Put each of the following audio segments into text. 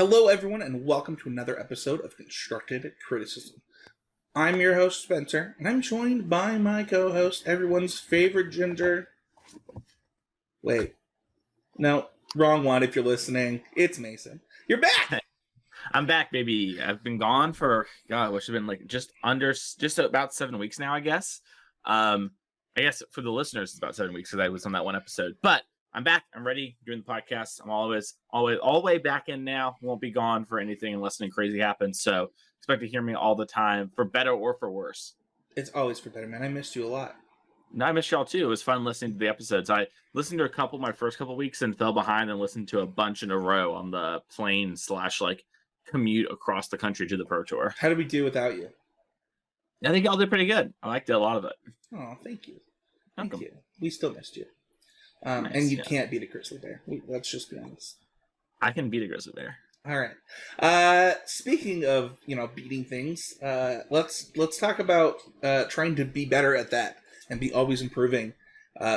Hello, everyone, and welcome to another episode of Constructed Criticism. I'm your host, Spencer, and I'm joined by my co-host, everyone's favorite ginger. Wait, no, wrong one if you're listening. It's Mason. You're back! I'm back, baby. I've been gone for, God, what should have been like just about 7 weeks now, I guess. I guess for the listeners, it's about 7 weeks because I was on that one episode. But I'm back. I'm ready doing the podcast. I'm all the way back in now. Won't be gone for anything unless something crazy happens. So expect to hear me all the time, for better or for worse. It's always for better, man. I missed you a lot. No, I missed y'all too. It was fun listening to the episodes. I listened to a couple my first couple weeks and fell behind and listened to a bunch in a row on the plane / like commute across the country to the Pro Tour. How did we do without you? I think y'all did pretty good. I liked it, a lot of it. Oh, thank you. Welcome. Thank you. We still missed you. Nice, and you can't beat a grizzly bear. Let's just be honest. I can beat a grizzly bear. All right. Speaking of beating things, let's talk about trying to be better at that and be always improving.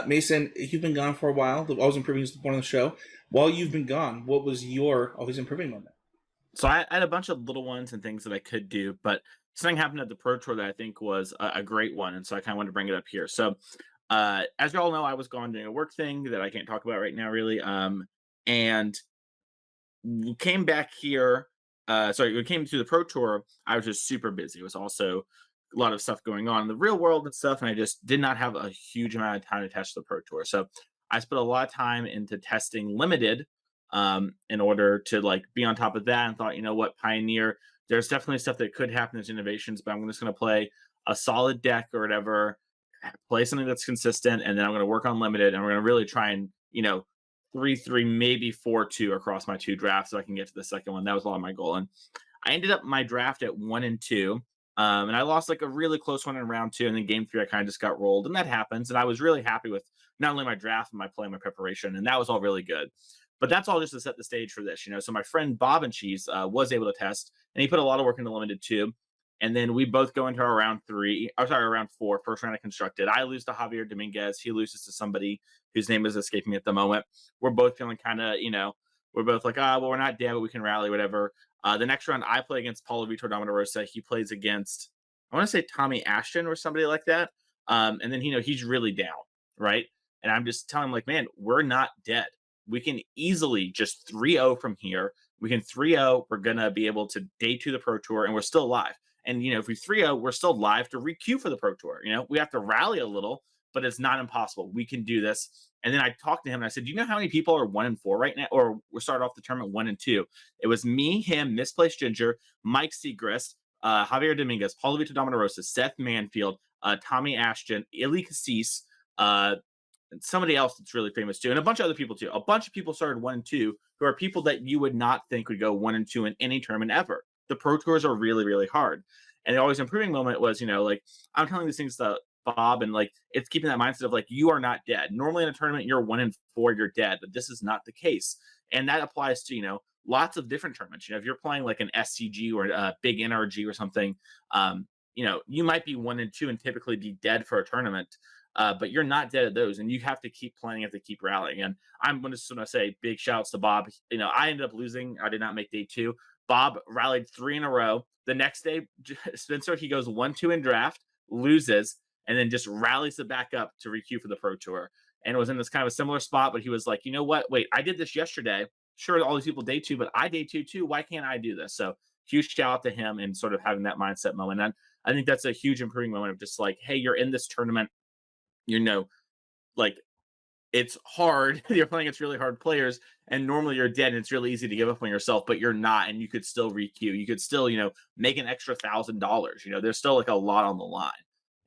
Mason, you've been gone for a while. The always improving is the point of the show. While you've been gone, what was your always improving moment? So I had a bunch of little ones and things that I could do, but something happened at the Pro Tour that I think was a great one, and so I kind of wanted to bring it up here. So as you all know, I was gone doing a work thing that I can't talk about right now, really. And we came back here. We came to the Pro Tour. I was just super busy. It was also a lot of stuff going on in the real world and stuff, and I just did not have a huge amount of time to test the Pro Tour. So I spent a lot of time into testing limited in order to like be on top of that, and thought, you know what, Pioneer, there's definitely stuff that could happen as innovations, but I'm just going to play a solid deck or whatever, play something that's consistent, and then I'm going to work on limited, and we're going to really try and 3-3, maybe 4-2 across my two drafts so I can get to the second one. That was a lot of my goal, and I ended up my draft at 1-2. And I lost like a really close one in round 2, and then game 3 I kind of just got rolled, and that happens. And I was really happy with not only my draft and my play, my preparation, and that was all really good. But that's all just to set the stage for this, So my friend Bob and Cheese was able to test, and he put a lot of work into limited too. And then we both go into our round 4, first round of constructed. I lose to Javier Dominguez. He loses to somebody whose name is escaping me at the moment. We're both feeling kind of, we're both like, well, we're not dead, but we can rally, whatever. The next round, I play against Paulo Vitor Damarosa. He plays against, I want to say Tommy Ashton or somebody like that. And then, he's really down, right? And I'm just telling him, like, man, we're not dead. We can easily just 3-0 from here. We can 3-0. We're going to be able to day 2 the Pro Tour, and we're still alive. And, if we 3-0, we're still live to re-queue for the Pro Tour. We have to rally a little, but it's not impossible. We can do this. And then I talked to him, and I said, do you know how many people are 1-4 right now? Or we started off the tournament 1-2. It was me, him, Misplaced Ginger, Mike Segrist, Javier Dominguez, Paulo Vitor Damarosa, Seth Manfield, Tommy Ashton, Ili Cassis, and somebody else that's really famous too, and a bunch of other people too. A bunch of people started 1-2 who are people that you would not think would go 1-2 in any tournament ever. The Pro Tours are really, really hard. And the always improving moment was, like, I'm telling these things to Bob, and like, it's keeping that mindset of like, you are not dead. Normally in a tournament, you're 1-4, you're dead, but this is not the case. And that applies to, lots of different tournaments. If you're playing like an SCG or a big NRG or something, you might be 1-2 and typically be dead for a tournament. But you're not dead at those, and you have to keep playing, you have to keep rallying. And I'm just going to say big shouts to Bob. I ended up losing. I did not make day 2. Bob rallied 3 in a row. The next day, Spencer, he goes 1-2 in draft, loses, and then just rallies it back up to re-queue for the Pro Tour. And it was in this kind of a similar spot, but he was like, you know what? Wait, I did this yesterday. Sure, all these people day 2, but I day 2 too. Why can't I do this? So huge shout out to him and sort of having that mindset moment. And I think that's a huge improving moment of just like, hey, you're in this tournament. Like, it's hard. You're playing against really hard players, and normally you're dead, and it's really easy to give up on yourself, but you're not, and you could still re-queue. You could still, make an extra $1,000. There's still like a lot on the line.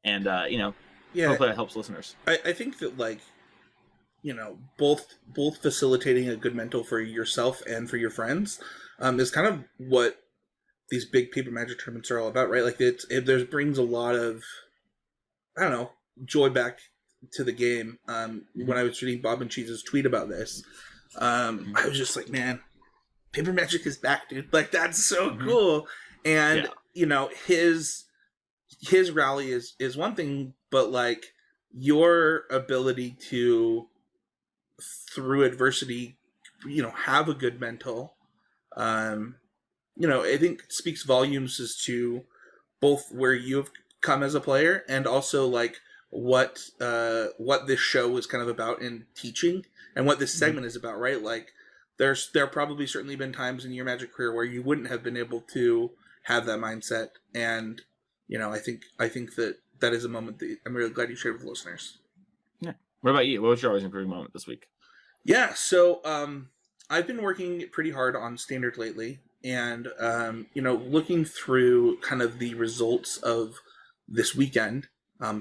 And, hopefully that helps listeners. I think that, like, both facilitating a good mental for yourself and for your friends is kind of what these big paper Magic tournaments are all about, right? Like, it brings a lot of, I don't know, joy back to the game. When I was reading Bob and Cheese's tweet about this, I was just like, man, paper Magic is back, dude. Like, that's so cool. And his rally is one thing, but like, your ability to, through adversity, have a good mental, I think it speaks volumes as to both where you've come as a player and also like what this show is kind of about in teaching and what this segment is about, right? Like there probably certainly been times in your Magic career where you wouldn't have been able to have that mindset, and I think that is a moment that I'm really glad you shared with listeners. Yeah. What about you? What was your always improving moment this week? Yeah, so I've been working pretty hard on standard lately, and looking through kind of the results of this weekend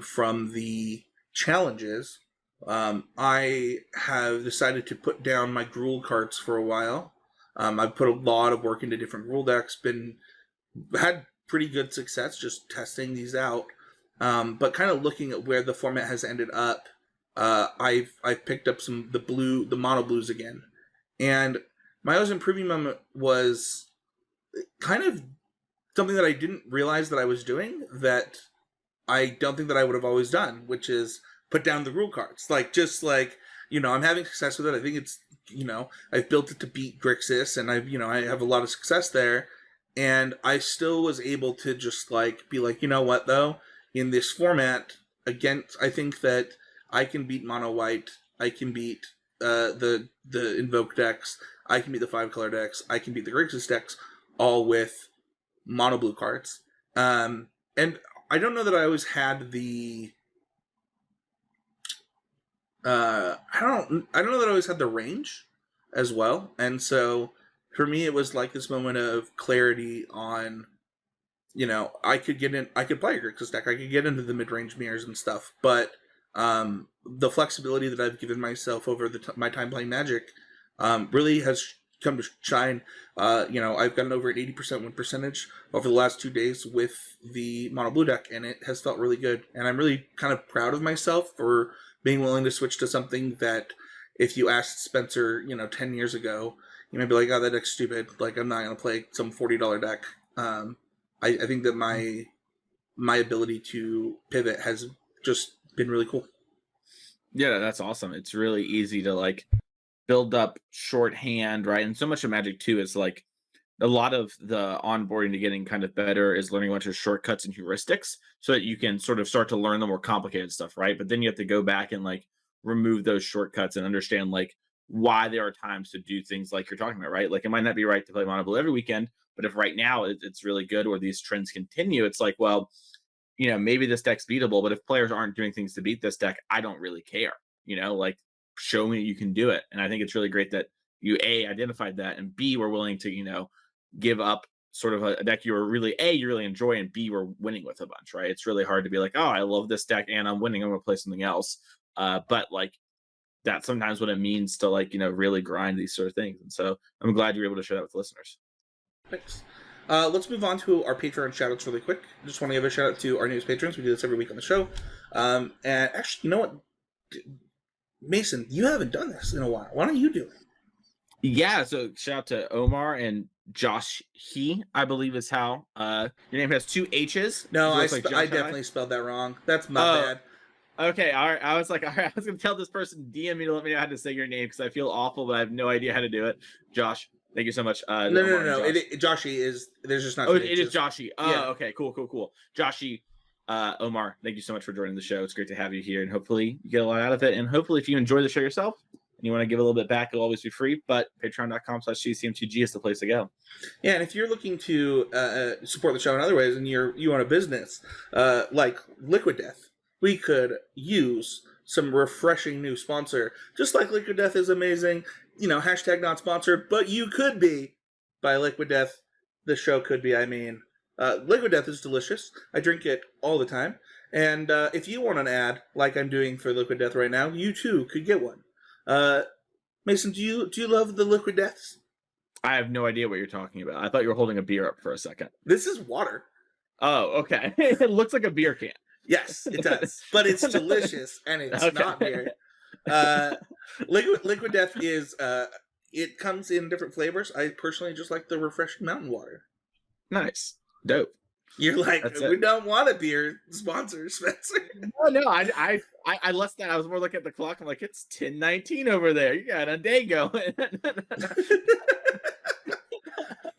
from the challenges. I have decided to put down my Gruul cards for a while. I've put a lot of work into different rule decks. Had pretty good success just testing these out, but kind of looking at where the format has ended up. I've picked up the mono blues again, and my always improving moment was kind of something that I didn't realize that I was doing, that I don't think that I would have always done, which is put down the rule cards. I'm having success with it. I think it's, I've built it to beat Grixis, and I have a lot of success there. And I still was able to just be like, you know what though, in this format, I think that I can beat mono white. I can beat the invoke decks. I can beat the 5-color decks. I can beat the Grixis decks, all with mono blue cards. And I don't know that I always had the. I don't know that I always had the range as well, and so for me it was like this moment of clarity on. I could play a Grixis deck. I could get into the mid-range mirrors and stuff, but the flexibility that I've given myself over my time playing Magic really has come to shine. I've gotten over an 80% win percentage over the last 2 days with the mono blue deck, and it has felt really good. And I'm really kind of proud of myself for being willing to switch to something that, if you asked Spencer, 10 years ago, you might be like, oh, that deck's stupid. Like, I'm not going to play some $40 deck. I think that my ability to pivot has just been really cool. Yeah, that's awesome. It's really easy to build up shorthand, right? And so much of Magic too is a lot of the onboarding to getting kind of better is learning a bunch of shortcuts and heuristics so that you can sort of start to learn the more complicated stuff, right? But then you have to go back and remove those shortcuts and understand why there are times to do things like you're talking about, right? Like, it might not be right to play mono blue every weekend, but if right now it's really good or these trends continue, it's like, well, maybe this deck's beatable, but if players aren't doing things to beat this deck, I don't really care. Show me you can do it. And I think it's really great that you A, identified that, and B, were willing to, give up sort of a deck you really enjoy, and B, we're winning with a bunch, right? It's really hard to be like, oh, I love this deck and I'm winning, I'm gonna play something else. But that's sometimes what it means to really grind these sort of things. And so I'm glad you're able to share that with listeners. Thanks. Let's move on to our Patreon shoutouts really quick. Just want to give a shout out to our newest patrons. We do this every week on the show. And actually, you know what, Mason, you haven't done this in a while. Why don't you do it? Yeah, so shout out to Omar and Josh I believe is how. Your name has 2 H's. No, I definitely spelled that wrong. That's my bad. Okay, all right. I was like, all right, I was going to tell this person, DM me to let me know how to say your name because I feel awful, but I have no idea how to do it. Josh, thank you so much. No. Joshy is, there's just not. Oh, it is Joshy. Oh, yeah. Okay, cool. Joshy, Omar, thank you so much for joining the show. It's great to have you here, and hopefully you get a lot out of it. And hopefully, if you enjoy the show yourself and you want to give a little bit back, it'll always be free. But patreon.com/CCM2G is the place to go. Yeah, and if you're looking to support the show in other ways, and you own a business like Liquid Death, we could use some refreshing new sponsor. Just like Liquid Death is amazing, hashtag not sponsored, but you could be by Liquid Death. The show could be, Liquid Death is delicious. I drink it all the time. And if you want an ad, like I'm doing for Liquid Death right now, you too could get one. Mason, do you love the Liquid Deaths? I have no idea what you're talking about. I thought you were holding a beer up for a second. This is water. Oh, okay. It looks like a beer can. Yes, it does. But it's delicious, and it's not beer. Liquid Death is, it comes in different flavors. I personally just like the refreshing mountain water. Nice. Dope. You're like, we don't want a beer sponsor, Spencer. No, I less than. I was more looking at the clock. I'm like, it's 10:19 over there. You got a day going.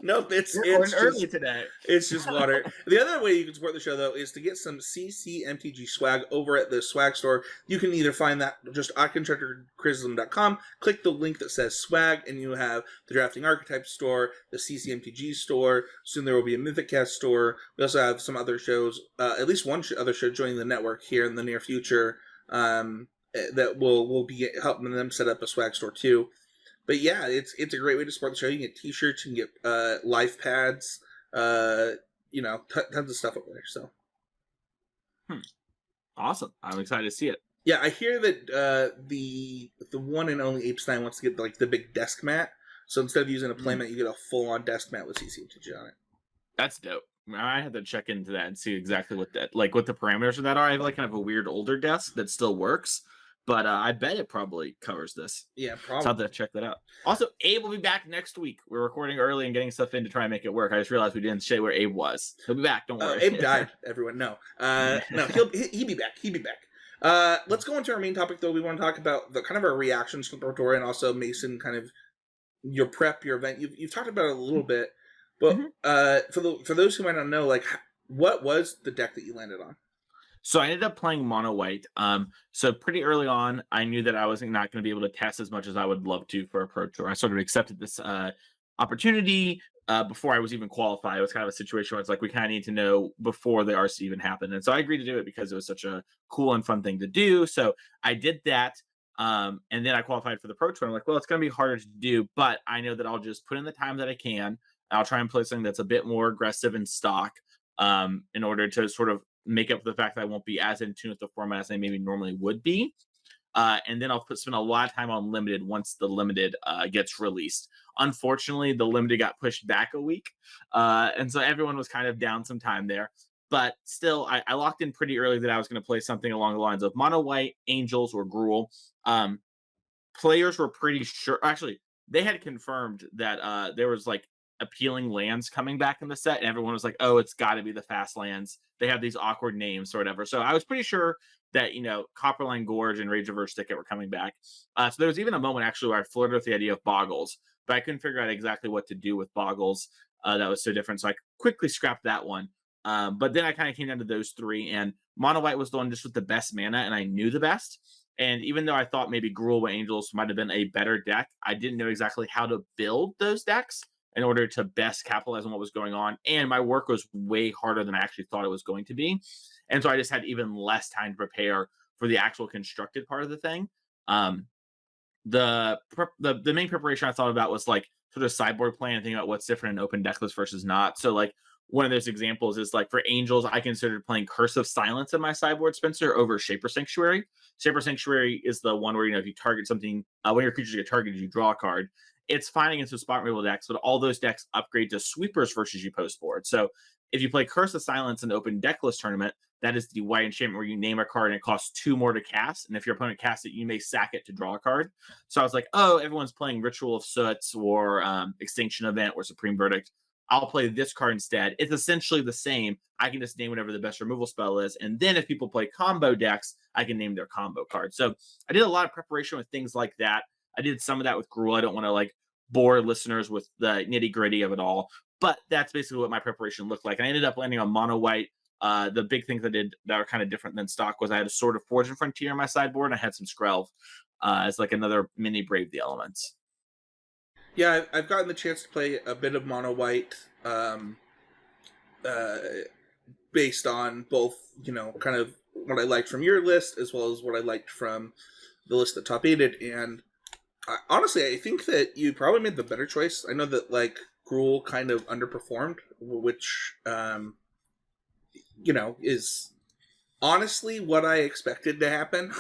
Nope, We're recording early today. it's just water. The other way you can support the show, though, is to get some CCMTG swag over at the swag store. You can either find that just oddcontractorcriticism.com, click the link that says swag, and you have the Drafting Archetypes store, the CCMTG store. Soon there will be a Mythicast store. We also have some other shows, at least one other show joining the network here in the near future, that will be helping them set up a swag store too. But yeah, it's a great way to support the show. You can get T-shirts, you can get life pads, tons of stuff over there. So Awesome! I'm excited to see it. yeah, I hear that the one and only Ape Stein wants to get like the big desk mat. So instead of using a playmat, you get a full-on desk mat with CCTG on it. That's dope. I had to check into that and see exactly what the parameters of that are. I have like kind of a weird older desk that still works, but I bet it probably covers this. Yeah, So I'll probably. have to check that out. Also, Abe will be back next week. We're recording early and getting stuff in to try and make it work. I just realized we didn't say where Abe was. He'll be back. Don't worry. Abe died. Everyone, no, no, he'll be back. He'll be back. Let's go into our main topic, though. We want to talk about the kind of our reactions to the Pro Tour, and also Mason, kind of your prep, your event. You've talked about it a little bit, but for those who might not know, like, what was the deck that you landed on? So I ended up playing mono white. So pretty early on, I knew that I was not going to be able to test as much as I would love to for a Pro Tour. I sort of accepted this opportunity before I was even qualified. It was kind of a situation where it's like we kind of need to know before the RC even happened, and so I agreed to do it because it was such a cool and fun thing to do. So I did that, and then I qualified for the Pro Tour. I'm like, well, it's going to be harder to do, but I know that I'll just put in the time that I can. I'll try and play something that's a bit more aggressive in stock, in order to sort of make up for the fact that I won't be as in tune with the format as I maybe normally would be. And then I'll spend a lot of time on limited once the limited gets released. Unfortunately, the limited got pushed back a week, and so everyone was kind of down some time there. But still, I locked in pretty early that I was going to play something along the lines of mono white, angels, or gruel. Players were pretty sure. Actually, they had confirmed that there was like appealing lands coming back in the set, and everyone was like, "Oh, it's got to be the fast lands. They have these awkward names or whatever." So I was pretty sure that Copperline Gorge and Rage Reverse Ticket were coming back. So there was even a moment actually where I flirted with the idea of Boggles, but I couldn't figure out exactly what to do with Boggles. That was so different, so I quickly scrapped that one. But then I kind of came down to those three, and Mono White was the one just with the best mana, and I knew the best. And even though I thought maybe Gruul with Angels might have been a better deck, I didn't know exactly how to build those decks in order to best capitalize on what was going on. And my work was way harder than I actually thought it was going to be. And so I just had even less time to prepare for the actual constructed part of the thing. The main preparation I thought about was like sort of sideboard plan and thinking about what's different in open deck list versus not. So like one of those examples is like for Angels, I considered playing Curse of Silence in my sideboard, Spencer, over Shaper Sanctuary. Shaper Sanctuary is the one where, if you target something, when your creatures get targeted, you draw a card. It's fine against the spot removal decks, but all those decks upgrade to sweepers versus you post board. So if you play Curse of Silence in open deck list tournament, that is the white enchantment where you name a card and it costs 2 more to cast. And if your opponent casts it, you may sack it to draw a card. So I was like, oh, everyone's playing Ritual of Soots or Extinction Event or Supreme Verdict. I'll play this card instead. It's essentially the same. I can just name whatever the best removal spell is. And then if people play combo decks, I can name their combo card. So I did a lot of preparation with things like that. I did some of that with Gruul. I don't want to like bore listeners with the nitty gritty of it all, but that's basically what my preparation looked like. And I ended up landing on mono white. The big things I did that were kind of different than stock was I had a Sword of Fortune Frontier on my sideboard, and I had some Skrelv as like another mini Brave the Elements. Yeah, I've gotten the chance to play a bit of mono white, based on both, kind of what I liked from your list as well as what I liked from the list that Top aided. And honestly, I think that you probably made the better choice. I know that like Gruul kind of underperformed, which is honestly what I expected to happen.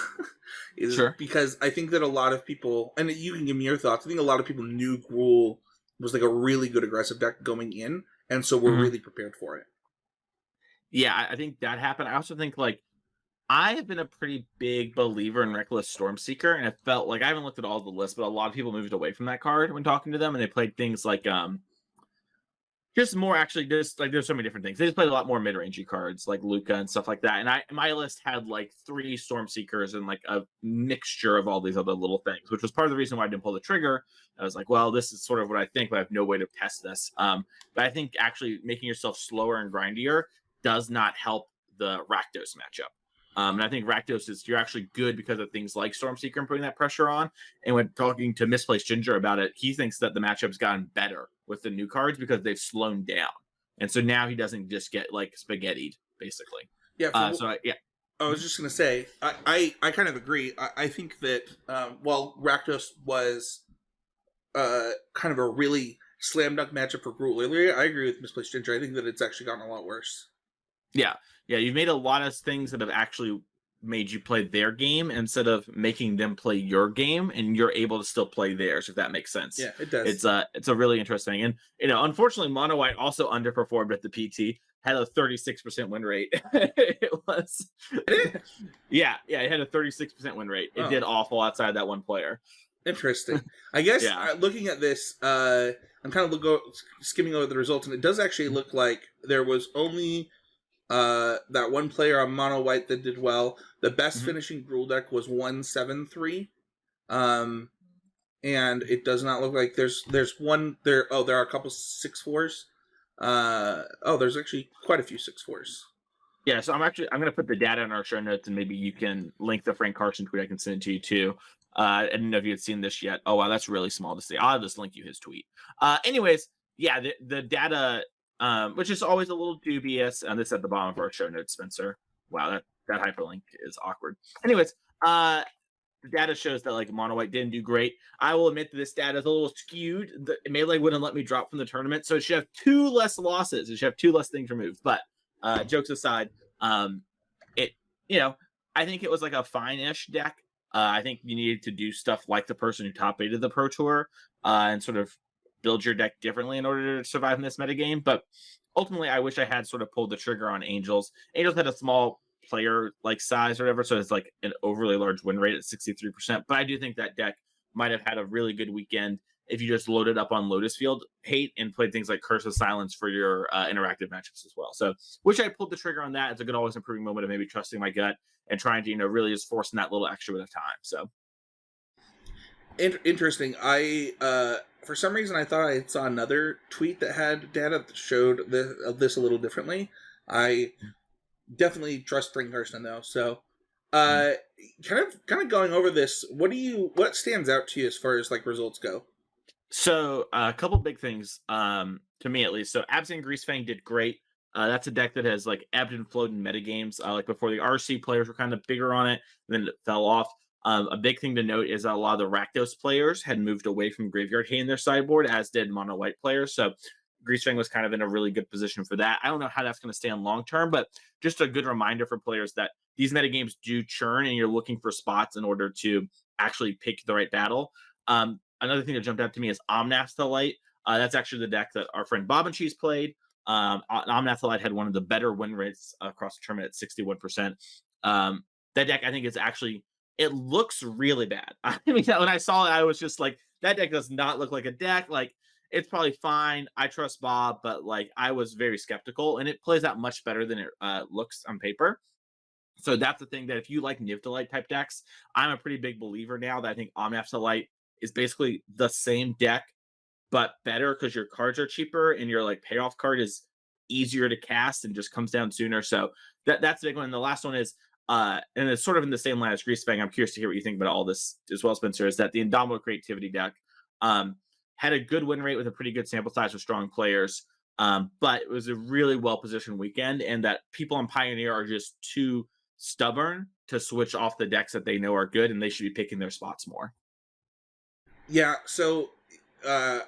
Is Sure. Because I think that a lot of people, and you can give me your thoughts, I think a lot of people knew Gruul was like a really good aggressive deck going in, and so we're really prepared for it. Yeah, I think that happened. I also think like I have been a pretty big believer in Reckless Stormseeker, and it felt like I haven't looked at all the lists, but a lot of people moved away from that card when talking to them, and they played things like Just more actually, just like there's so many different things. They just played a lot more mid-rangey cards like Luca and stuff like that. And my list had like 3 Stormseekers and like a mixture of all these other little things, which was part of the reason why I didn't pull the trigger. I was like, well, this is sort of what I think, but I have no way to test this. But I think actually making yourself slower and grindier does not help the Rakdos matchup. And I think Rakdos is you're actually good because of things like Stormseeker and putting that pressure on. And when talking to Misplaced Ginger about it, he thinks that the matchup's gotten better with the new cards because they've slowed down. And so now he doesn't just get like spaghettied, basically. Yeah. Yeah. I was just gonna say, I kind of agree. I think that while Rakdos was kind of a really slam dunk matchup for Gruul earlier, I agree with Misplaced Ginger. I think that it's actually gotten a lot worse. Yeah. Yeah. You've made a lot of things that have actually made you play their game instead of making them play your game, and you're able to still play theirs, if that makes sense. Yeah, it does. It's a really interesting. And unfortunately Mono White also underperformed at the PT, had a 36% win rate. It was yeah, it had a 36% win rate. It did awful outside that one player. Interesting. I guess Yeah. looking at this, I'm kind of skimming over the results, and it does actually look like there was only that one player on Mono White that did well. The best finishing Gruul deck was 173. And it does not look like there's one there. Oh, there are a couple 6/4s. There's actually quite a few 6/4s. Yeah, so I'm gonna put the data in our show notes, and maybe you can link the Frank Carson tweet. I can send it to you too. I didn't know if you had seen this yet. Oh wow, that's really small to see. I'll just link you his tweet. Anyways, yeah, the data, which is always a little dubious, and this at the bottom of our show notes, Spencer. Wow, that hyperlink is awkward. Anyways, the data shows that like Mono White didn't do great. I will admit that this data is a little skewed. The Melee wouldn't let me drop from the tournament, so it should have 2 less losses. It should have 2 less things removed. But jokes aside, it I think it was like a fine-ish deck. I think you needed to do stuff like the person who top aided the Pro Tour and sort of build your deck differently in order to survive in this metagame. But ultimately, I wish I had sort of pulled the trigger on Angels. Angels had a small player like size or whatever, so it's like an overly large win rate at 63%. But I do think that deck might have had a really good weekend if you just loaded up on Lotus Field Hate and played things like Curse of Silence for your interactive matchups as well. So wish I pulled the trigger on that. It's a good always improving moment of maybe trusting my gut and trying to really just forcing that little extra bit of time. So Interesting. I for some reason I thought I saw another tweet that had data that showed this a little differently. I definitely trust Frank Carson though. So kind of going over this, what stands out to you as far as like results go? So a couple big things, to me at least. So Absent Greasefang did great. That's a deck that has like ebbed and flowed in metagames. Like before, the RC players were kind of bigger on it, and then it fell off. A big thing to note is that a lot of the Rakdos players had moved away from Graveyard Hate in their sideboard, as did Mono White players. So Greasefang was kind of in a really good position for that. I don't know how that's going to stay on long term, but just a good reminder for players that these metagames do churn, and you're looking for spots in order to actually pick the right battle. Another thing that jumped out to me is Omnath. That's actually the deck that our friend Bob and Cheese played. Omnath had one of the better win rates across the tournament at 61%. That deck, I think, is actually, it looks really bad. I mean, when I saw it, I was just like, that deck does not look like a deck. Like, it's probably fine. I trust Bob, but like, I was very skeptical, and it plays out much better than it looks on paper. So that's the thing, that if you like Nivtalite type decks, I'm a pretty big believer now that I think Omnath is basically the same deck, but better because your cards are cheaper and your like payoff card is easier to cast and just comes down sooner. So that's the big one. And the last one is, and it's sort of in the same line as Greasefang. I'm curious to hear what you think about all this as well, Spencer, is that the Indomitable Creativity deck had a good win rate with a pretty good sample size with strong players. But it was a really well-positioned weekend, and that people on Pioneer are just too stubborn to switch off the decks that they know are good, and they should be picking their spots more. Yeah, so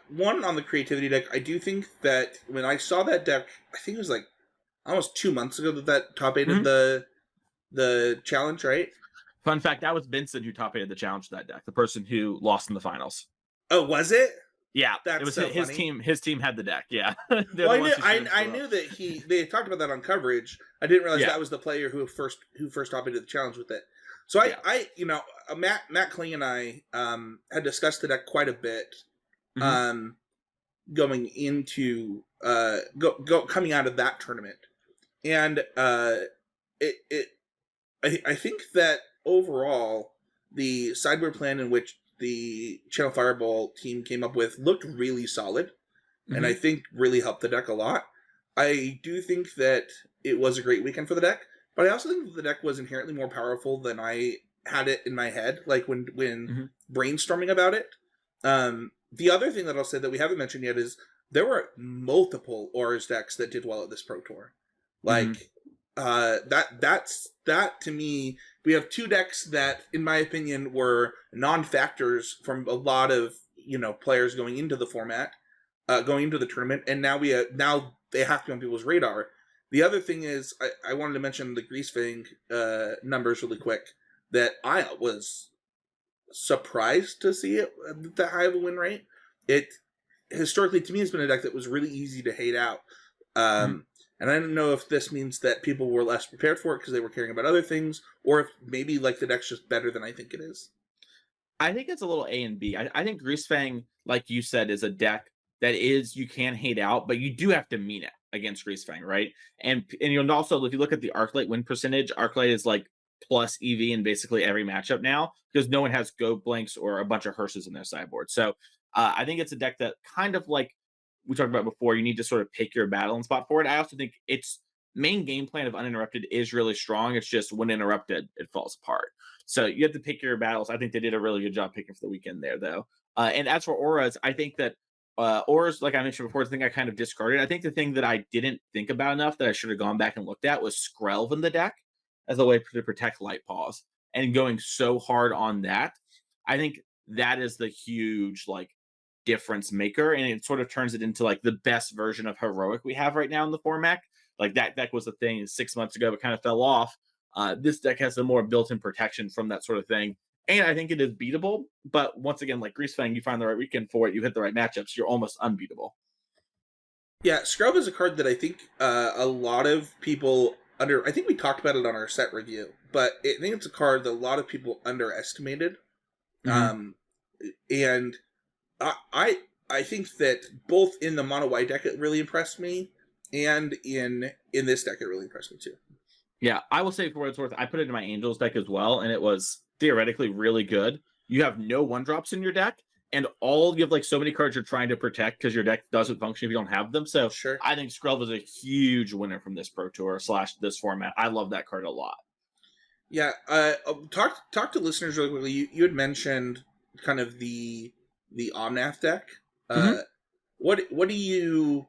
one on the creativity deck, I do think that when I saw that deck, I think it was like almost 2 months ago that top aided the challenge, right? Fun fact, that was Vincent who top aided the challenge to that deck, the person who lost in the finals. Oh, was it? Yeah, That's it was so his funny. team. His team had the deck. Yeah, Well, I knew that they talked about that on coverage. I didn't realize that was the player who first top aided the challenge with it. So Matt Kling and I had discussed the deck quite a bit. going into coming out of that tournament. And it I think that overall the sideboard plan in which the Channel Fireball team came up with looked really solid, and I Hmm. think really helped the deck a lot. I do think that it was a great weekend for the deck, but I also think that the deck was inherently more powerful than I had it in my head, like when Hmm. brainstorming about it. The other thing that I'll say that we haven't mentioned yet is there were multiple Auras decks that did well at this Pro Tour. Hmm. Like that to me, we have two decks that, in my opinion, were non-factors from a lot of players going into the format, going into the tournament, and now they have to be on people's radar. The other thing is, I wanted to mention the Greasefang numbers really quick. That I was surprised to see it at that high of a win rate. It historically, to me, has been a deck that was really easy to hate out. Hmm. And I don't know if this means that people were less prepared for it because they were caring about other things, or if maybe like the deck's just better than I think it is. I think it's a little A and B. I think Greasefang, like you said, is a deck that is you can hate out, but you do have to mean it against Greasefang, right? And you'll also, if you look at the Arclight win percentage, Arclight is like plus EV in basically every matchup now because no one has Go Blanks or a bunch of Hearses in their sideboard. So I think it's a deck that kind of like we talked about before, you need to sort of pick your battling spot for it. I also think its main game plan of uninterrupted is really strong. It's just when interrupted, it falls apart. So you have to pick your battles. I think they did a really good job picking for the weekend there, though. And as for auras, I think that auras, like I mentioned before, the thing I kind of discarded. I think the thing that I didn't think about enough that I should have gone back and looked at was Skrelv in the deck as a way to protect Light Paws. And going so hard on that, I think that is the huge like difference maker, and it sort of turns it into like the best version of heroic we have right now in the format. Like that deck was a thing 6 months ago, but kind of fell off. This deck has some more built-in protection from that sort of thing, and I think it is beatable. But once again, like Greasefang, you find the right weekend for it, you hit the right matchups, you're almost unbeatable. Yeah, Scrub is a card that I think a lot of people under. I think we talked about it on our set review, but I think it's a card that a lot of people underestimated. Hmm. Um, and I think that both in the mono white deck it really impressed me, and in this deck it really impressed me too. Yeah, I will say for what it's worth, I put it in my Angels deck as well, and it was theoretically really good. You have no one drops in your deck, and all you have like so many cards you're trying to protect because your deck doesn't function if you don't have them. So Sure. I think Skrelv was a huge winner from this Pro Tour slash this format. I love that card a lot. Yeah. Talk to listeners really quickly. You had mentioned kind of the Omnath deck. Hmm. Uh, what do you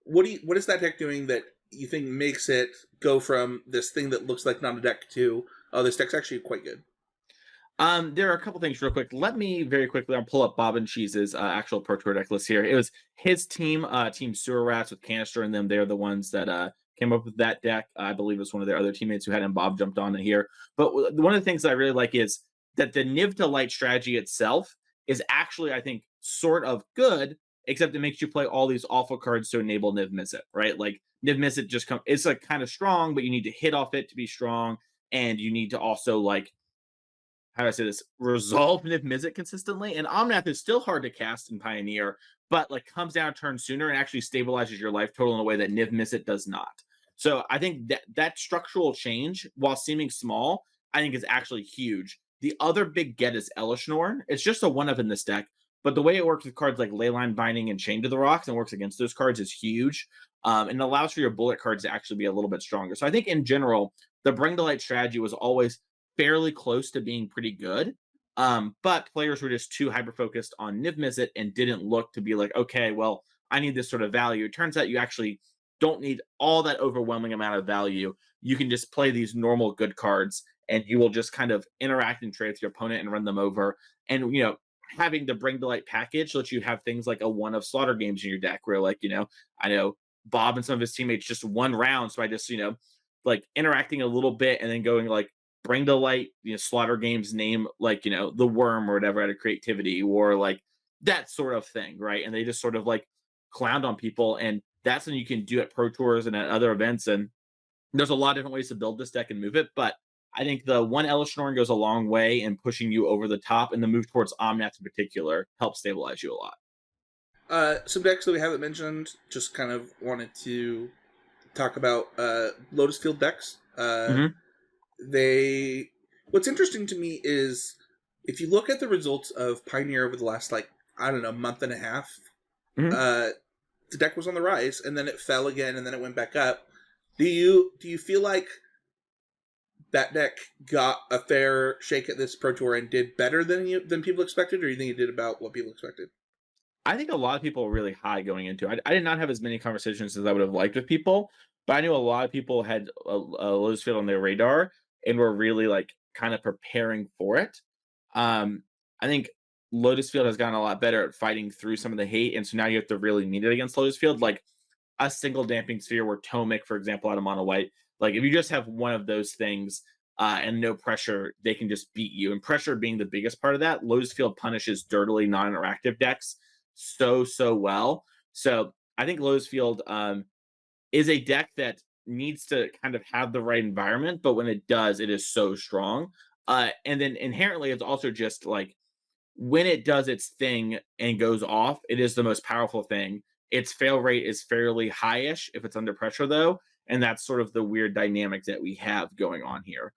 what is that deck doing that you think makes it go from this thing that looks like not a deck to, oh, this deck's actually quite good? There are a couple things real quick. Let me very quickly. I'll pull up Bob and Cheese's actual Pro Tour deck list here. It was his team, Team Sewer Rats with Canister in them. They're the ones that came up with that deck. I believe it was one of their other teammates who had him. Bob jumped on it here. But one of the things that I really like is that the Niv to Light strategy itself is actually, I think, sort of good, except it makes you play all these awful cards to enable Niv Miss It, right? Like Niv Miss It just come. It's like kind of strong, but you need to hit off it to be strong, and you need to also like how do I say this? Resolve Niv Mizzet consistently. And Omnath is still hard to cast in Pioneer, but like comes down a turn sooner and actually stabilizes your life total in a way that Niv Mizzet does not. So I think that structural change, while seeming small, I think is actually huge. The other big get is Elishnorn. It's just a one of in this deck, but the way it works with cards like Leyline Binding and Chain to the Rocks and works against those cards is huge. And allows for your bullet cards to actually be a little bit stronger. So I think in general, the Bring to Light strategy was always fairly close to being pretty good. But players were just too hyper focused on Niv Mizzet and didn't look to be like, okay, well, I need this sort of value. It turns out you actually don't need all that overwhelming amount of value. You can just play these normal good cards and you will just kind of interact and trade with your opponent and run them over. And, having the Bring to Light package lets you have things like a one of Slaughter games in your deck where, like, I know Bob and some of his teammates just one round. So I just, like interacting a little bit and then going like, Bring to Light, Slaughter Games name like, the worm or whatever out of creativity or like that sort of thing, right? And they just sort of like clowned on people. And that's something you can do at Pro Tours and at other events. And there's a lot of different ways to build this deck and move it. But I think the one Elishnorn goes a long way in pushing you over the top, and the move towards Omnath in particular helps stabilize you a lot. Some decks that we haven't mentioned, just kind of wanted to talk about Lotus Field decks. Hmm. They What's interesting to me is if you look at the results of Pioneer over the last like I don't know month and a half, Hmm. uh, the deck was on the rise and then it fell again and then it went back up. Do you feel like that deck got a fair shake at this Pro Tour and did better than people expected, or do you think it did about what people expected? I think a lot of people were really high going into it. I did not have as many conversations as I would have liked with people, but I knew a lot of people had a Lotus Field on their radar and were really like kind of preparing for it. I think Lotus Field has gotten a lot better at fighting through some of the hate, and so now you have to really meet it against Lotus Field. Like a single damping sphere where Tomic, for example, out of mono white, like if you just have one of those things and no pressure, they can just beat you. And pressure being the biggest part of that, Lotus Field punishes dirtily non-interactive decks so well. So I think Lotus Field is a deck that needs to kind of have the right environment, but when it does, it is so strong. And then inherently, it's also just like when it does its thing and goes off, it is the most powerful thing. Its fail rate is fairly highish if it's under pressure, though, and that's sort of the weird dynamic that we have going on here.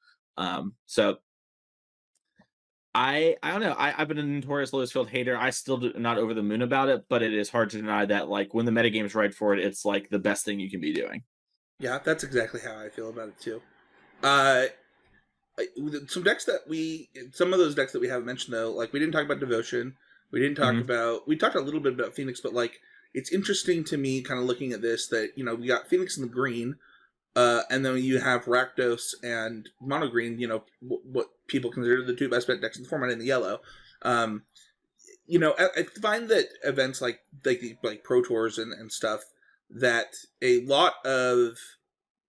So I don't know. I've been a notorious Lotus Field hater. I still not over the moon about it, but it is hard to deny that like when the metagame's right for it, it's like the best thing you can be doing. Yeah, that's exactly how I feel about it too. Uh, some of those decks that we haven't mentioned though, like we didn't talk about Devotion. Hmm. We talked a little bit about Phoenix, but like it's interesting to me, kind of looking at this that we got Phoenix in the green, and then you have Rakdos and Mono Green. What people consider the two best bet decks in the format in the yellow. Um, I find that events like Pro Tours and stuff that a lot of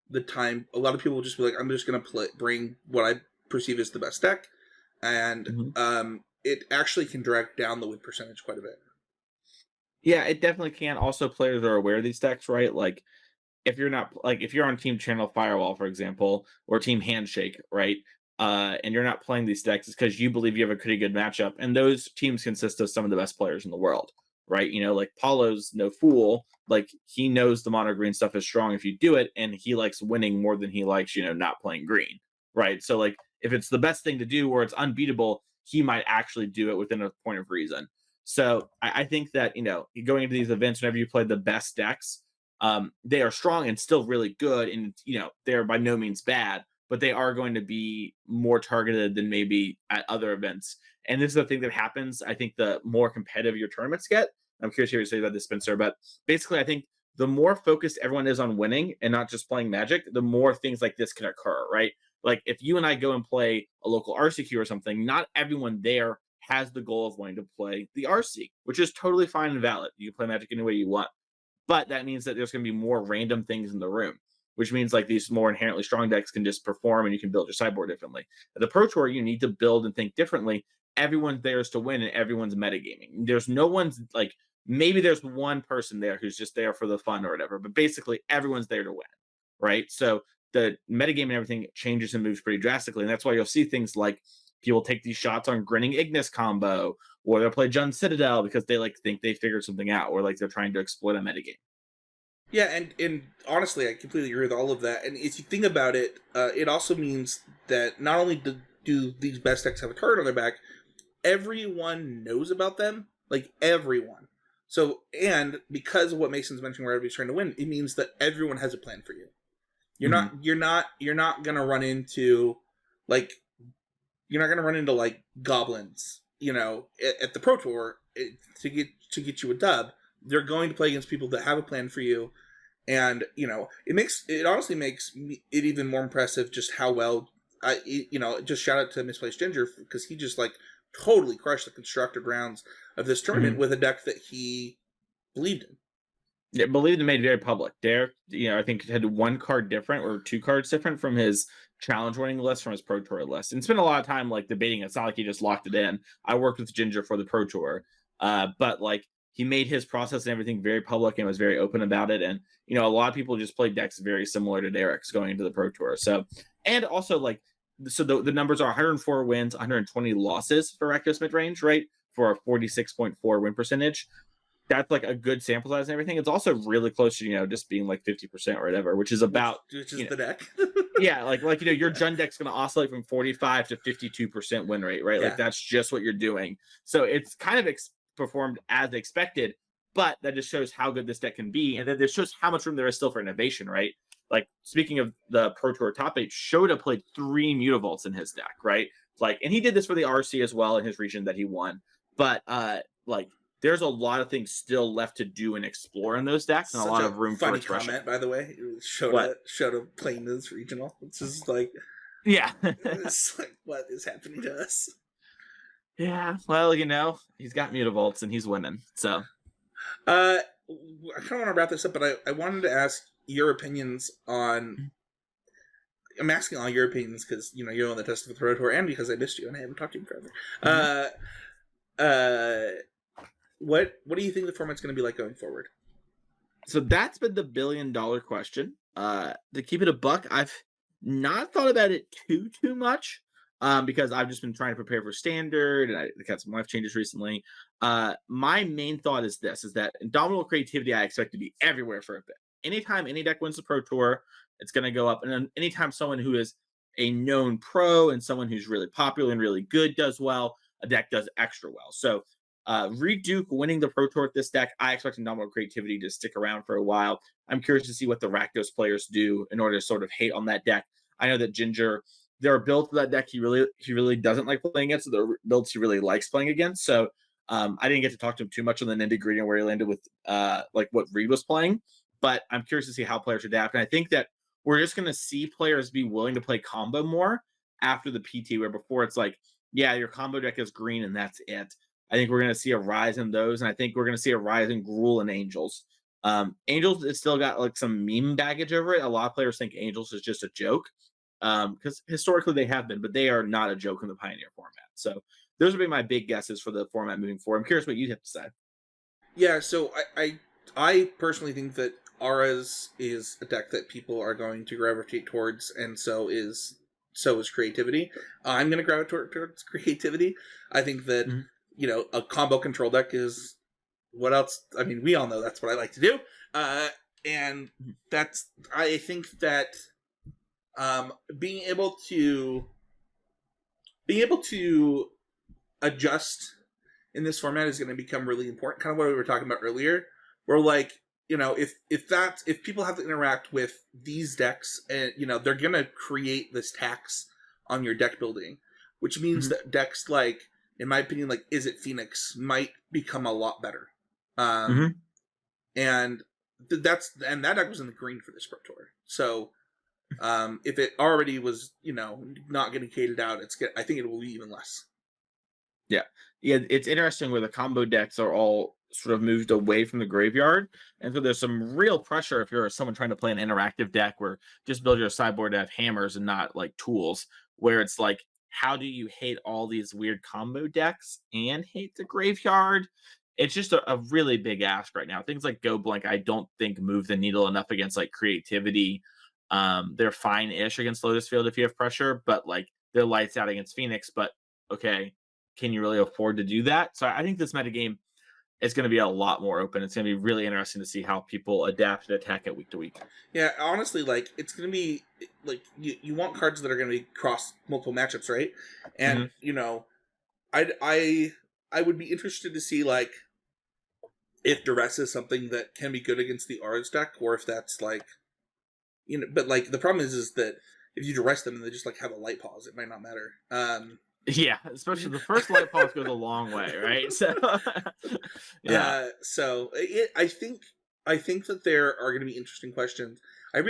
the time, a lot of people will just be like, I'm just going to bring what I perceive as the best deck, and Hmm. it actually can drag down the win percentage quite a bit. Yeah, it definitely can. Also, players are aware of these decks, right? Like if you're not like if you're on Team Channel Firewall, for example, or Team Handshake, right? And you're not playing these decks, it's because you believe you have a pretty good matchup, and those teams consist of some of the best players in the world, right? Like Paulo's no fool. Like he knows the mono green stuff is strong if you do it, and he likes winning more than he likes, not playing green, right? So like if it's the best thing to do or it's unbeatable, he might actually do it within a point of reason. So I think that going into these events, whenever you play the best decks, they are strong and still really good, and they're by no means bad, but they are going to be more targeted than maybe at other events. And this is the thing that happens. I think the more competitive your tournaments get, I'm curious to hear you say about this, Spencer. But basically, I think the more focused everyone is on winning and not just playing Magic, the more things like this can occur, right? Like if you and I go and play a local RCQ or something, not everyone there has the goal of wanting to play the RC, which is totally fine and valid. You can play Magic any way you want, but that means that there's going to be more random things in the room, which means like these more inherently strong decks can just perform and you can build your sideboard differently. At the Pro Tour, you need to build and think differently. Everyone's there is to win and everyone's metagaming. There's no one's like, maybe there's one person there who's just there for the fun or whatever, but basically everyone's there to win, right? So the metagame and everything changes and moves pretty drastically. And that's why you'll see things like people take these shots on Grinning Ignis combo, or they'll play Jund Citadel because they like think they figured something out, or like they're trying to exploit a metagame. Yeah, and honestly, I completely agree with all of that. And if you think about it, it also means that not only do these best decks have a target on their back, everyone knows about them, like everyone. So, and because of what Mason's mentioned, where everybody's trying to win, it means that everyone has a plan for you. Mm-hmm. You're not gonna run into like you're not gonna run into like goblins, at the Pro Tour to get you a dub. They're going to play against people that have a plan for you, and it honestly makes it even more impressive just how well just shout out to Misplaced Ginger because he just like totally crushed the constructed rounds of this tournament Mm-hmm. with a deck that he believed in. Yeah, believed and made very public. Derek, I think had one card different or two cards different from his challenge winning list from his Pro Tour list, and spent a lot of time like debating. It's not like he just locked it in. I worked with Ginger for the Pro Tour, but like he made his process and everything very public and was very open about it. And a lot of people just played decks very similar to Derek's going into the Pro Tour. So, and also like so the numbers are 104 wins, 120 losses for Rakdos mid range, right? For a 46.4 win percentage. that's like a good sample size and everything. It's also really close to, just being like 50% or whatever, which is about, which you is know, the deck. yeah, your Jund deck's gonna oscillate from 45 to 52% win rate, right? Like Yeah, that's just what you're doing. So it's kind of performed as expected, but that just shows how good this deck can be, and then this shows how much room there is still for innovation, right? Like speaking of the Pro Tour top eight, Shota played 3 Mutavaults in his deck, right? Like, and he did this for the RC as well in his region that he won. But like there's a lot of things still left to do and explore in those decks, and a such lot a of room for funny expression. comment, by the way. It was What? Shota playing this regional. It's just like, Yeah. it's like, what is happening to us? Yeah, well, he's got Mutavaults and he's winning. So, I kind of want to wrap this up, but I wanted to ask your opinions on. I'm asking all your opinions because you're on the test of the Pro Tour, and because I missed you and I haven't talked to you forever. mhm. What do you think the format's going to be like going forward? So that's been the $1 billion question. To keep it a buck, I've not thought about it too much. Because I've just been trying to prepare for standard and I got some life changes recently. My main thought is this is that Indomitable Creativity I expect to be everywhere for a bit. Anytime any deck wins the Pro Tour, it's gonna go up. And then anytime someone who is a known pro and someone who's really popular and really good does well, a deck does extra well. So Reed Duke winning the Pro Tour with this deck, I expect Indomitable Creativity to stick around for a while. I'm curious to see what the Rakdos players do in order to sort of hate on that deck. I know that Ginger, there are builds for that deck he really doesn't like playing against. So there are builds he really likes playing against. So I didn't get to talk to him too much on the nitty gritty where he landed with like what Reed was playing, but I'm curious to see how players adapt. And I think that we're just going to see players be willing to play combo more after the PT, where before it's like, yeah, your combo deck is green and that's it. I think we're going to see a rise in those, and I think we're going to see a rise in Gruul and Angels. Angels has still got like some meme baggage over it. A lot of players think Angels is just a joke because historically they have been, but they are not a joke in the Pioneer format. So those would be my big guesses for the format moving forward. I'm curious what you have to say. Yeah, so I personally think that Auras is a deck that people are going to gravitate towards, and so is creativity. I'm going to gravitate towards creativity. I think that Mhm. a combo control deck is what else. I mean, we all know that's what I like to do, and Mhm. that's I think that um, being able to being able to adjust in this format is going to become really important. Kind of what we were talking about earlier. Where like if people have to interact with these decks, and they're going to create this tax on your deck building, which means Mhm. that decks like, in my opinion, like Is It Phoenix might become a lot better. Um, Mhm. and that deck was in the green for this Pro Tour. So if it already was, not getting cated out, I think it will be even less. Yeah. Yeah, it's interesting where the combo decks are all sort of moved away from the graveyard. And so there's some real pressure if you're someone trying to play an interactive deck where just build your sideboard to have hammers and not like tools, where it's like, how do you hate all these weird combo decks and hate the graveyard? It's just a really big ask right now. Things like Go Blank, I don't think move the needle enough against like creativity. They're fine-ish against Lotus Field if you have pressure, but like they're lights out against Phoenix. But okay, can you really afford to do that? So I think this metagame is going to be a lot more open. It's going to be really interesting to see how people adapt and attack it week to week. Yeah, honestly, like it's gonna be like you want cards that are gonna be cross multiple matchups, right? And Hmm. I would be interested to see like if duress is something that can be good against the Ars deck, or if that's like but like the problem is that if you duress them and they just like have a light pause, it might not matter. Yeah, especially the first light pulse goes a long way, right? So, yeah. I think that there are going to be interesting questions. That's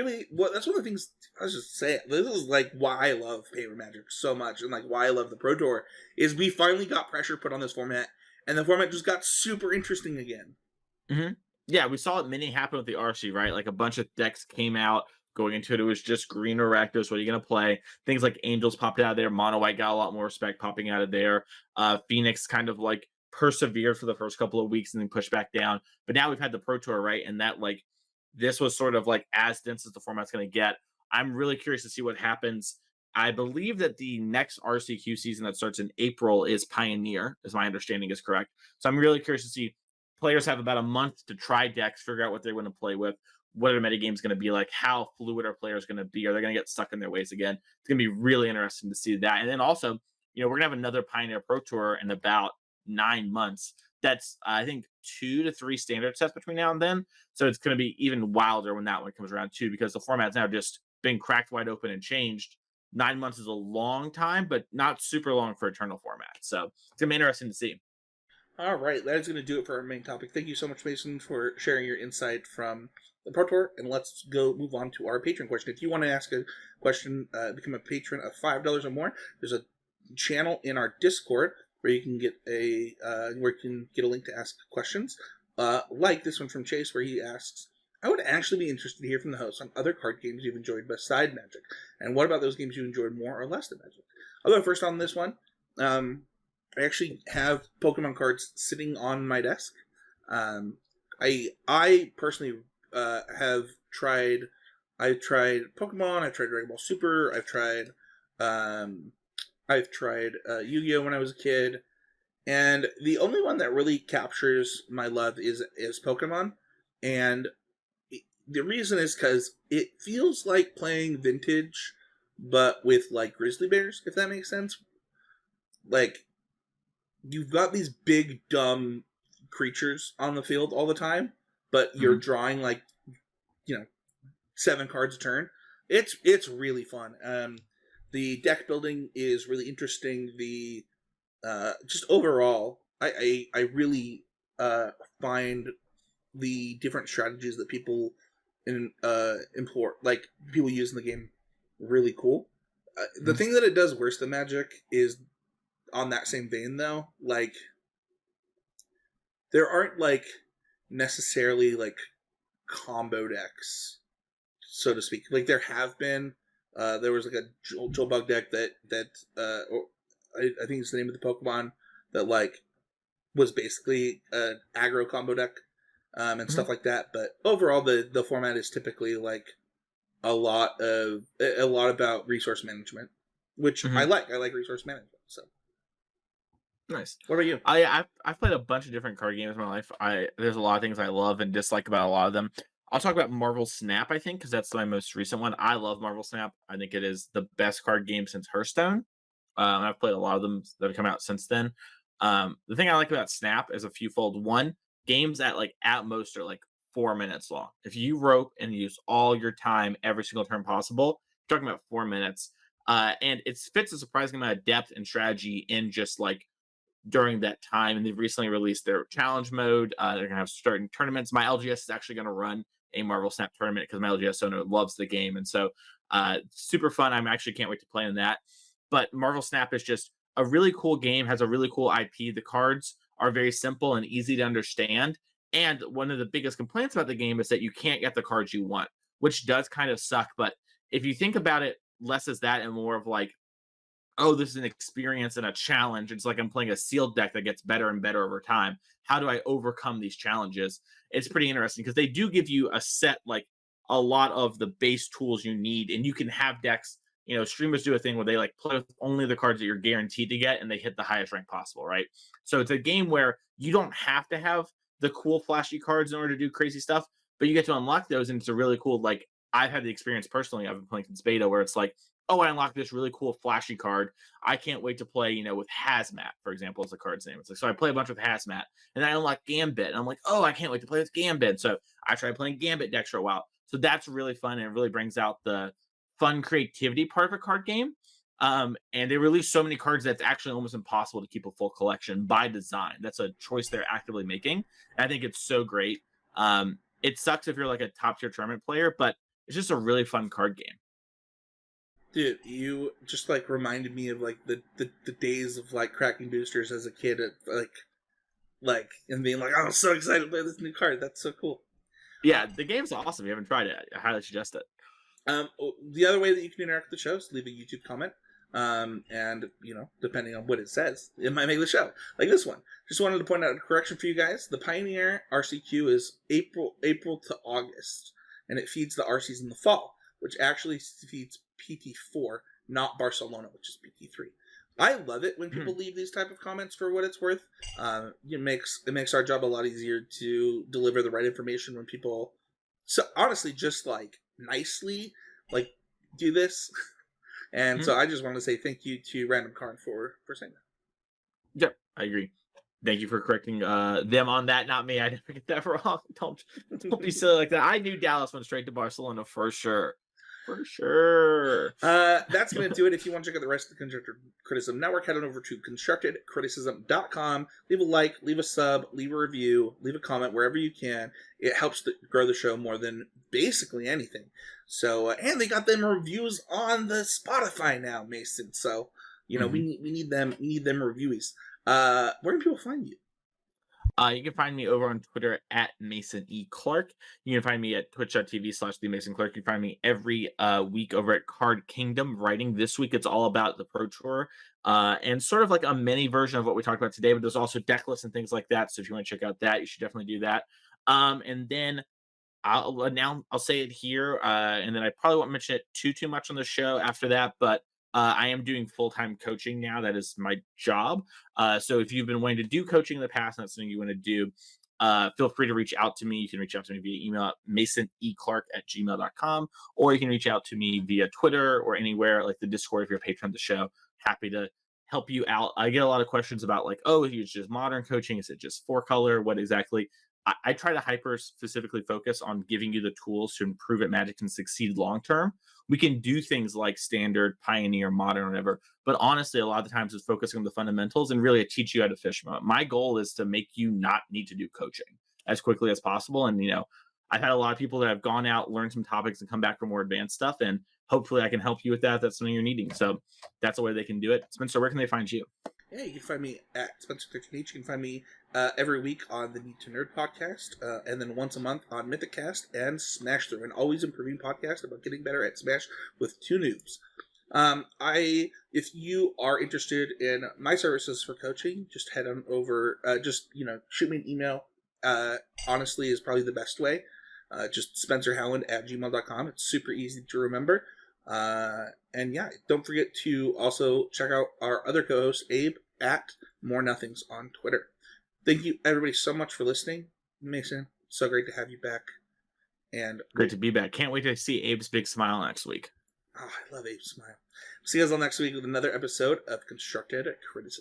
one of the things. I was just saying, this is like why I love Paper Magic so much, and like why I love the Pro Tour is we finally got pressure put on this format, and the format just got super interesting again. Hmm. Yeah, we saw it mini happen with the RC, right? Like a bunch of decks came out going into it. It was just green or Rakdos. What are you going to play? Things like Angels popped out of there. Mono White got a lot more respect popping out of there. Phoenix kind of like persevered for the first couple of weeks and then pushed back down. But now we've had the Pro Tour, right? And that like this was sort of like as dense as the format's going to get. I'm really curious to see what happens. I believe that the next RCQ season that starts in April is Pioneer, as my understanding is correct. So I'm really curious to see players have about a month to try decks, figure out what they want to play with, what are the metagames going to be like, how fluid are players going to be, are they going to get stuck in their ways again? It's going to be really interesting to see that. And then also, we're going to have another Pioneer Pro Tour in about 9 months. That's, I think, 2 to 3 standard sets between now and then. So it's going to be even wilder when that one comes around too, because the format's now just been cracked wide open and changed. 9 months is a long time, but not super long for Eternal format. So it's going to be interesting to see. All right, that is going to do it for our main topic. Thank you so much, Mason, for sharing your insight from the Pro Tour. And let's go move on to our patron question. If you want to ask a question, become a patron of $5 or more. There's a channel in our Discord where you can get a link to ask questions, like this one from Chase, where he asks, "I would actually be interested to hear from the host on other card games you've enjoyed beside Magic, and what about those games you enjoyed more or less than Magic?" I'll go first on this one. I actually have Pokemon cards sitting on my desk. I personally have tried. I've tried Pokemon. I've tried Dragon Ball Super. I've tried Yu-Gi-Oh when I was a kid, and the only one that really captures my love is Pokemon. And the reason is because it feels like playing vintage, but with like grizzly bears, if that makes sense. Like, you've got these big dumb creatures on the field all the time, but you're drawing like 7 cards a turn. It's really fun. The deck building is really interesting. The just overall, I really find the different strategies that people employ, like people use in the game, really cool. The thing that it does worse than Magic is, on that same vein though, like there aren't like necessarily like combo decks, so to speak. Like there have been. There was like a Jolbug deck that I think it's the name of the Pokemon that like was basically an aggro combo deck, and stuff like that. But overall, the format is typically like a lot about resource management, which I like. I like resource management. So Nice. what about you? I've played a bunch of different card games in my life. There's a lot of things I love and dislike about a lot of them. I'll talk about Marvel Snap, I think, because that's my most recent one. I love Marvel Snap. I think it is the best card game since Hearthstone. I've played a lot of them that have come out since then. The thing I like about Snap is a fewfold. One, games at most are like 4 minutes long. If you rope and use all your time every single turn possible, you're talking about 4 minutes. And it fits a surprising amount of depth and strategy in just like during that time. And they've recently released their challenge mode. They're gonna have certain tournaments. My LGS is actually gonna run a Marvel Snap tournament because my LGS owner loves the game, and so super fun. I'm actually can't wait to play in that. But Marvel Snap is just a really cool game. Has a really cool IP. The cards are very simple and easy to understand. And one of the biggest complaints about the game is that you can't get the cards you want, which does kind of suck. But if you think about it less as that and more of like, oh, this is an experience and a challenge. It's like I'm playing a sealed deck that gets better and better over time. How do I overcome these challenges? It's pretty interesting because they do give you a set, like a lot of the base tools you need, and you can have decks. Streamers do a thing where they like play with only the cards that you're guaranteed to get, and they hit the highest rank possible, right? So it's a game where you don't have to have the cool, flashy cards in order to do crazy stuff, but you get to unlock those, and it's a really cool. Like I've had the experience personally. I've been playing since beta, where it's like, oh, I unlocked this really cool flashy card. I can't wait to play, with Hazmat, for example, is the card's name. It's like, so I play a bunch with Hazmat, and I unlock Gambit. And I'm like, oh, I can't wait to play with Gambit. So I tried playing Gambit decks for a while. So that's really fun, and it really brings out the fun creativity part of a card game. And they release so many cards that it's actually almost impossible to keep a full collection by design. That's a choice they're actively making. And I think it's so great. It sucks if you're like a top tier tournament player, but it's just a really fun card game. Dude, you just like reminded me of like the days of like cracking boosters as a kid, at, and being like, oh, I'm so excited to play this new card. That's so cool. Yeah, the game's awesome. If you haven't tried it, I highly suggest it. The other way that you can interact with the show is leave a YouTube comment. And depending on what it says, it might make the show. Like this one. Just wanted to point out a correction for you guys. The Pioneer RCQ is April to August, and it feeds the RCs in the fall, which actually feeds PT4, not Barcelona, which is PT3. I love it when people leave these type of comments for what it's worth. It makes our job a lot easier to deliver the right information when people, so honestly, just like nicely, like do this. And so I just want to say thank you to Random Karn for saying that. Yep, I agree. Thank you for correcting them on that, not me. I didn't get that wrong. Don't be silly like that. I knew Dallas went straight to Barcelona for sure. For sure. That's going to do it. If you want to check out the rest of the Constructed Criticism Network, head on over to constructedcriticism.com. Leave a like, leave a sub, leave a review, leave a comment wherever you can. It helps grow the show more than basically anything. So, and they got them reviews on the Spotify now, Mason. So, we need them. We need them reviewies. Where can people find you? You can find me over on Twitter at Mason E. Clark. You can find me at twitch.tv/TheMasonClark. You can find me every week over at Card Kingdom writing. This week it's all about the Pro Tour and sort of like a mini version of what we talked about today, but there's also deck lists and things like that. So if you want to check out that, you should definitely do that. And then I'll say it here, and then I probably won't mention it too much on the show after that, but I am doing full-time coaching now. That is my job. So if you've been wanting to do coaching in the past and that's something you want to do, feel free to reach out to me. You can reach out to me via email at masoneclark@gmail.com, or you can reach out to me via Twitter or anywhere like the Discord if you're a patron of the show. Happy to help you out. I get a lot of questions about like, oh, is it just modern coaching? Is it just four color? What exactly? I try to hyper specifically focus on giving you the tools to improve at Magic and succeed long term. We can do things like standard, pioneer, modern, whatever. But honestly, a lot of the times it's focusing on the fundamentals and really teach you how to fish. My goal is to make you not need to do coaching as quickly as possible. And, I've had a lot of people that have gone out, learned some topics, and come back for more advanced stuff. And hopefully I can help you with that. That's something you're needing. So that's the way they can do it. Spencer, where can they find you? Yeah, you can find me at Spencer13H. You can find me every week on the Need to Nerd podcast, and then once a month on Mythicast and Smash Through, an always improving podcast about getting better at Smash with two noobs. If you are interested in my services for coaching, just head on over. Shoot me an email. Honestly, is probably the best way. Just SpencerHowland@gmail.com. It's super easy to remember. And yeah, don't forget to also check out our other co-host, Abe, at More Nothings on Twitter. Thank you, everybody, so much for listening. Mason, so great to have you back. And great to be back. Can't wait to see Abe's big smile next week. Oh, I love Abe's smile. See you guys all next week with another episode of Constructed Criticism.